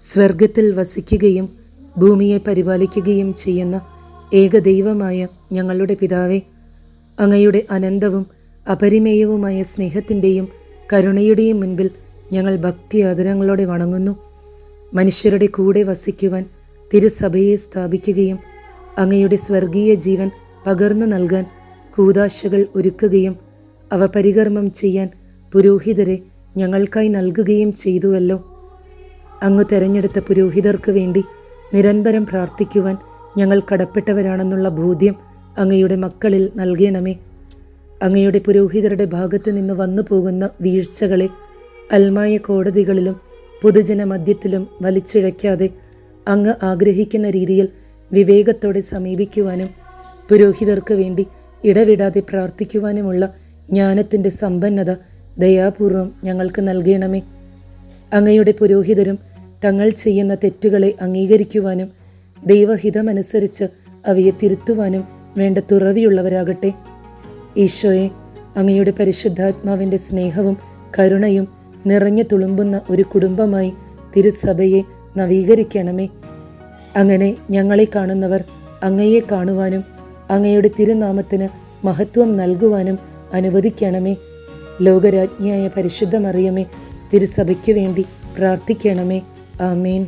സ്വർഗത്തിൽ വസിക്കുകയും ഭൂമിയെ പരിപാലിക്കുകയും ചെയ്യുന്ന ഏകദൈവമായ ഞങ്ങളുടെ പിതാവേ, അങ്ങയുടെ അനന്തവും അപരിമേയവുമായ സ്നേഹത്തിൻ്റെയും കരുണയുടെയും മുൻപിൽ ഞങ്ങൾ ഭക്തി ആദരങ്ങളോടെ വണങ്ങുന്നു. മനുഷ്യരുടെ കൂടെ വസിക്കുവാൻ തിരുസഭയെ സ്ഥാപിക്കുകയും അങ്ങയുടെ സ്വർഗീയ ജീവൻ പകർന്നു നൽകാൻ കൂദാശകൾ ഒരുക്കുകയും അവ പരികർമ്മം ചെയ്യാൻ പുരോഹിതരെ ഞങ്ങൾക്കായി നൽകുകയും ചെയ്തുവല്ലോ. അങ്ങ് തെരഞ്ഞെടുത്ത പുരോഹിതർക്ക് വേണ്ടി നിരന്തരം പ്രാർത്ഥിക്കുവാൻ ഞങ്ങൾ കടപ്പെട്ടവരാണെന്നുള്ള ബോധ്യം അങ്ങയുടെ മക്കളിൽ നൽകണമേ. അങ്ങയുടെ പുരോഹിതരുടെ ഭാഗത്ത് നിന്ന് വന്നു പോകുന്ന വീഴ്ചകളെ അൽമായ കോടതികളിലും പൊതുജന മധ്യത്തിലും വലിച്ചിഴയ്ക്കാതെ അങ്ങ് ആഗ്രഹിക്കുന്ന രീതിയിൽ വിവേകത്തോടെ സമീപിക്കുവാനും പുരോഹിതർക്ക് വേണ്ടി ഇടവിടാതെ പ്രാർത്ഥിക്കുവാനുമുള്ള ജ്ഞാനത്തിൻ്റെ സമ്പന്നത ദയാപൂർവം ഞങ്ങൾക്ക് നൽകണമേ. അങ്ങയുടെ പുരോഹിതരും തങ്ങൾ ചെയ്യുന്ന തെറ്റുകളെ അംഗീകരിക്കുവാനും ദൈവഹിതമനുസരിച്ച് അവയെ തിരുത്തുവാനും വേണ്ട തുറവിയുള്ളവരാകട്ടെ. ഈശോയെ, അങ്ങയുടെ പരിശുദ്ധാത്മാവിൻ്റെ സ്നേഹവും കരുണയും നിറഞ്ഞു തുളുമ്പുന്ന ഒരു കുടുംബമായി തിരുസഭയെ നവീകരിക്കണമേ. അങ്ങനെ ഞങ്ങളെ കാണുന്നവർ അങ്ങയെ കാണുവാനും അങ്ങയുടെ തിരുനാമത്തിന് മഹത്വം നൽകുവാനും അനുവദിക്കണമേ. ലോകരാജ്ഞിയായ പരിശുദ്ധ മറിയമേ, തിരുസഭയ്ക്ക് വേണ്ടി പ്രാർത്ഥിക്കണമേ. ആമേൻ.